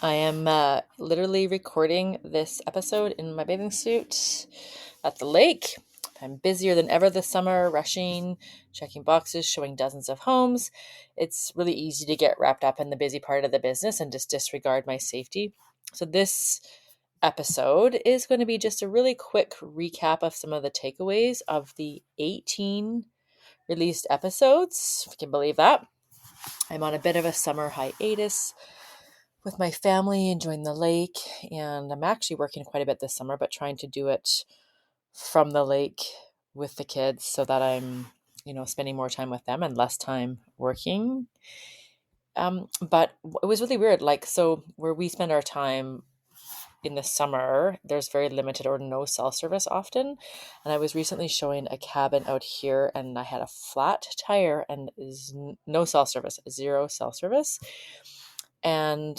I am literally recording this episode in my bathing suit at the lake. I'm busier than ever this summer, rushing, checking boxes, showing dozens of homes. It's really easy to get wrapped up in the busy part of the business and just disregard my safety. So, this episode is going to be just a really quick recap of some of the takeaways of the 18 released episodes, if you can believe that. I'm on a bit of a summer hiatus with my family, enjoying the lake, and I'm actually working quite a bit this summer, but trying to do it from the lake with the kids so that I'm, spending more time with them and less time working. But it was really weird. So where we spend our time in the summer, there's very limited or no cell service often. And I was recently showing a cabin out here, and I had a flat tire and no cell service, zero cell service. And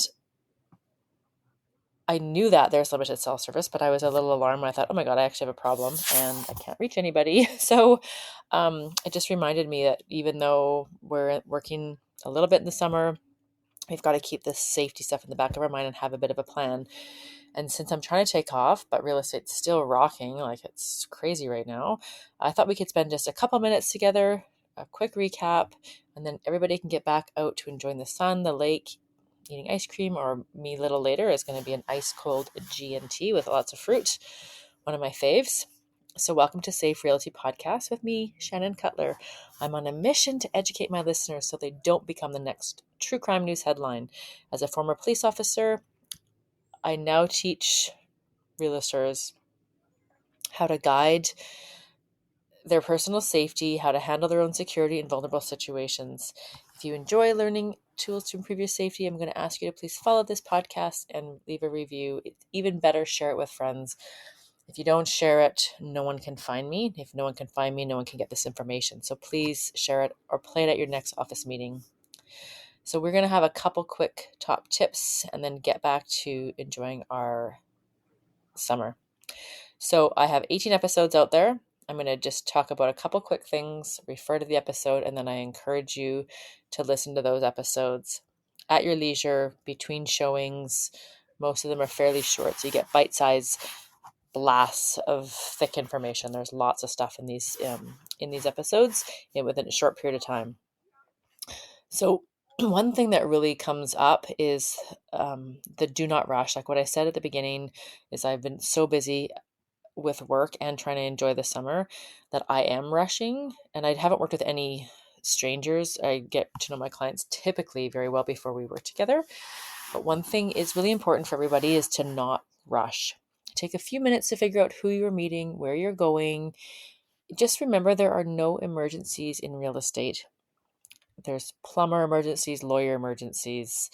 I knew that there's limited cell service, but I was a little alarmed when I thought, oh my God, I actually have a problem and I can't reach anybody. So it just reminded me that even though we're working a little bit in the summer, we've got to keep this safety stuff in the back of our mind and have a bit of a plan. And since I'm trying to take off, but real estate's still rocking, like it's crazy right now, I thought we could spend just a couple minutes together, a quick recap, and then everybody can get back out to enjoying the sun, the lake, eating ice cream, or me a little later is going to be an ice cold G&T with lots of fruit, one of my faves. So welcome to Safe Realty Podcast with me, Shannon Cutler. I'm on a mission to educate my listeners so they don't become the next true crime news headline. As a former police officer, I now teach realtors how to guide their personal safety, how to handle their own security in vulnerable situations. If you enjoy learning tools to improve your safety, I'm going to ask you to please follow this podcast and leave a review. It's even better, share it with friends. If you don't share it, no one can find me. If no one can find me, no one can get this information. So please share it or play it at your next office meeting. So we're going to have a couple quick top tips and then get back to enjoying our summer. So I have 18 episodes out there. I'm going to just talk about a couple quick things, refer to the episode, and then I encourage you to listen to those episodes at your leisure between showings. Most of them are fairly short, so you get bite-sized blasts of thick information. There's lots of stuff in these episodes within a short period of time. So one thing that really comes up is the do not rush. Like what I said at the beginning is I've been so busy with work and trying to enjoy the summer that I am rushing, and I haven't worked with any strangers. I get to know my clients typically very well before we work together. But one thing is really important for everybody is to not rush. Take a few minutes to figure out who you're meeting, where you're going. Just remember there are no emergencies in real estate. There's plumber emergencies, lawyer emergencies,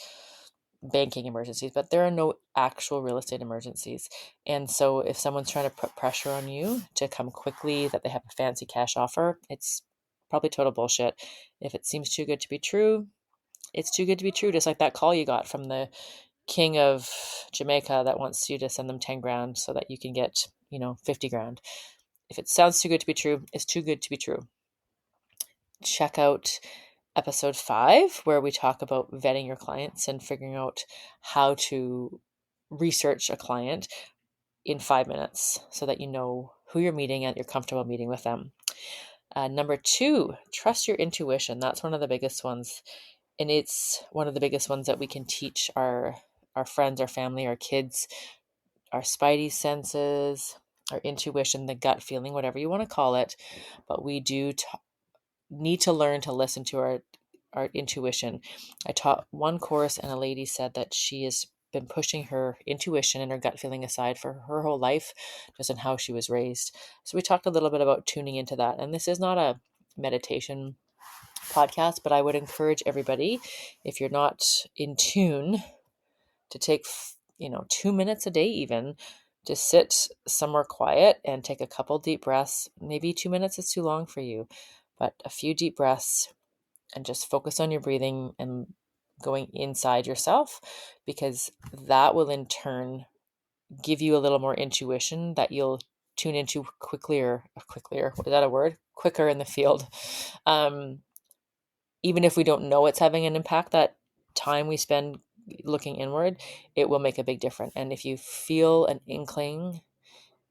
banking emergencies, but there are no actual real estate emergencies. And so if someone's trying to put pressure on you to come quickly, that they have a fancy cash offer, it's probably total bullshit. If it seems too good to be true, it's too good to be true. Just like that call you got from the king of Jamaica that wants you to send them 10 grand so that you can get, 50 grand. If it sounds too good to be true, it's too good to be true. Check out episode 5, where we talk about vetting your clients and figuring out how to research a client in 5 minutes so that you know who you're meeting and you're comfortable meeting with them. Number 2, trust your intuition. That's one of the biggest ones. And it's one of the biggest ones that we can teach our friends, our family, our kids, our spidey senses, our intuition, the gut feeling, whatever you want to call it. But we do need to learn to listen to our intuition. I taught one course and a lady said that she has been pushing her intuition and her gut feeling aside for her whole life, just in how she was raised. So we talked a little bit about tuning into that. And this is not a meditation podcast, but I would encourage everybody, if you're not in tune, to take 2 minutes a day even to sit somewhere quiet and take a couple deep breaths. Maybe 2 minutes is too long for you, but a few deep breaths and just focus on your breathing and going inside yourself, because that will in turn give you a little more intuition that you'll tune into quicker, is that a word? Quicker in the field. Even if we don't know it's having an impact, that time we spend looking inward, it will make a big difference. And if you feel an inkling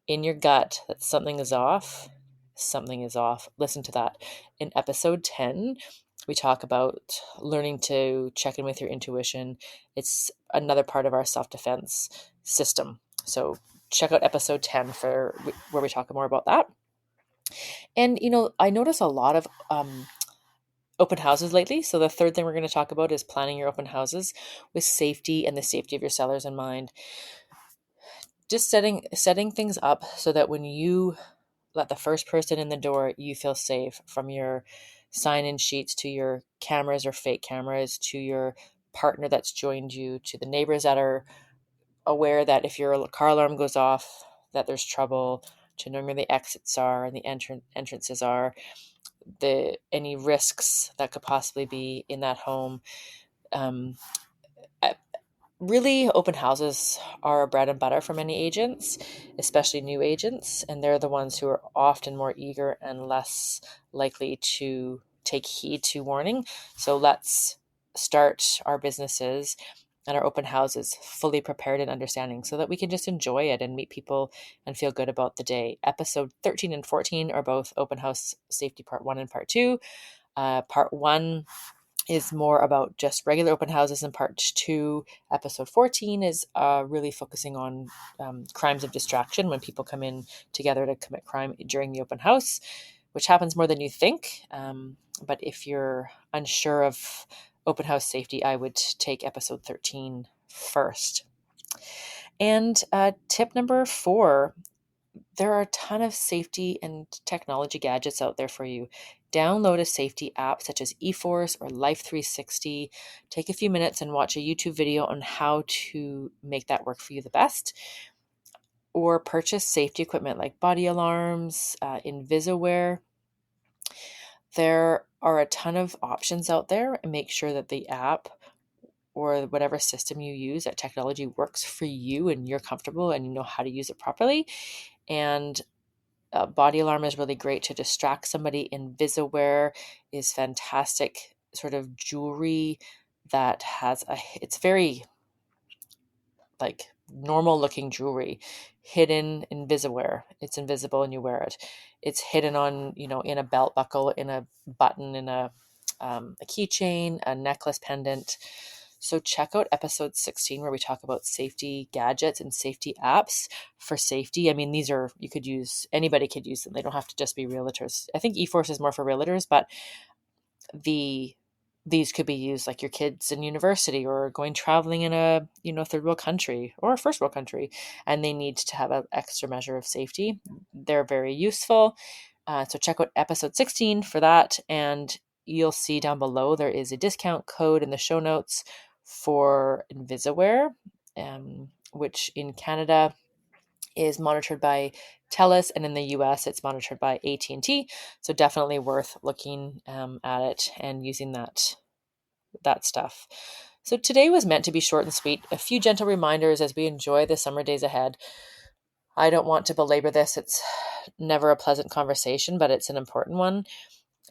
in your gut that something is off, something is off. Listen to that. In episode 10, we talk about learning to check in with your intuition. It's another part of our self-defense system. So check out episode 10 for where we talk more about that. And, I notice a lot of open houses lately. So the third thing we're going to talk about is planning your open houses with safety and the safety of your sellers in mind. Just setting things up so that when you let the first person in the door, you feel safe, from your sign-in sheets to your cameras or fake cameras to your partner that's joined you to the neighbors that are aware that if your car alarm goes off, that there's trouble, to knowing where the exits are and the entrances are, any risks that could possibly be in that home. Um, Really, open houses are bread and butter for many agents, especially new agents, and they're the ones who are often more eager and less likely to take heed to warning. So let's start our businesses and our open houses fully prepared and understanding so that we can just enjoy it and meet people and feel good about the day. Episode 13 and 14 are both open house safety part 1 and part 2. Part 1 is more about just regular open houses, and part 2, episode 14, is really focusing on crimes of distraction, when people come in together to commit crime during the open house, which happens more than you think. But if you're unsure of open house safety, I would take episode 13 first. And tip number 4, there are a ton of safety and technology gadgets out there for you. Download a safety app such as eForce or Life 360. Take a few minutes and watch a YouTube video on how to make that work for you the best. Or purchase safety equipment like body alarms, Invisaware. There are a ton of options out there, and make sure that the app or whatever system you use, that technology works for you and you're comfortable and you know how to use it properly. And body alarm is really great to distract somebody. Invisaware is fantastic sort of jewelry that it's very like normal looking jewelry, hidden Invisaware. It's invisible and you wear it. It's hidden on, in a belt buckle, in a button, in a keychain, a necklace pendant. So check out episode 16 where we talk about safety gadgets and safety apps for safety. I mean, anybody could use them. They don't have to just be realtors. I think eForce is more for realtors, but these could be used like your kids in university or going traveling in a third world country or a first world country, and they need to have an extra measure of safety. They're very useful. So check out episode 16 for that, and you'll see down below there is a discount code in the show notes for Invisaware, which in Canada is monitored by TELUS, and in the US it's monitored by AT&T. So definitely worth looking at it and using that stuff. So today was meant to be short and sweet. A few gentle reminders as we enjoy the summer days ahead. I don't want to belabor this. It's never a pleasant conversation, but it's an important one.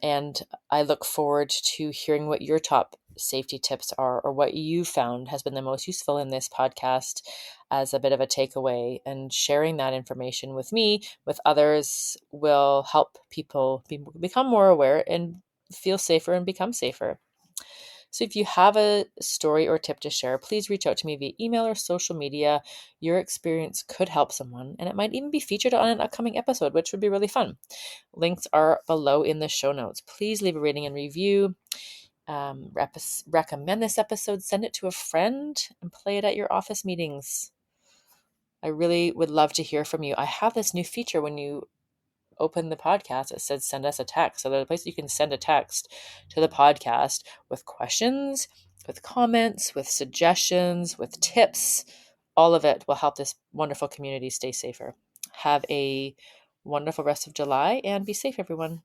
And I look forward to hearing what your top safety tips are, or what you found has been the most useful in this podcast as a bit of a takeaway. And sharing that information with me, with others, will help people become more aware and feel safer and become safer. So if you have a story or tip to share, please reach out to me via email or social media. Your experience could help someone, and it might even be featured on an upcoming episode, which would be really fun. Links are below in the show notes. Please leave a rating and review. Recommend this episode. Send it to a friend and play it at your office meetings. I really would love to hear from you. I have this new feature when you open the podcast. It says send us a text. So there's a place you can send a text to the podcast with questions, with comments, with suggestions, with tips. All of it will help this wonderful community stay safer. Have a wonderful rest of July and be safe, everyone.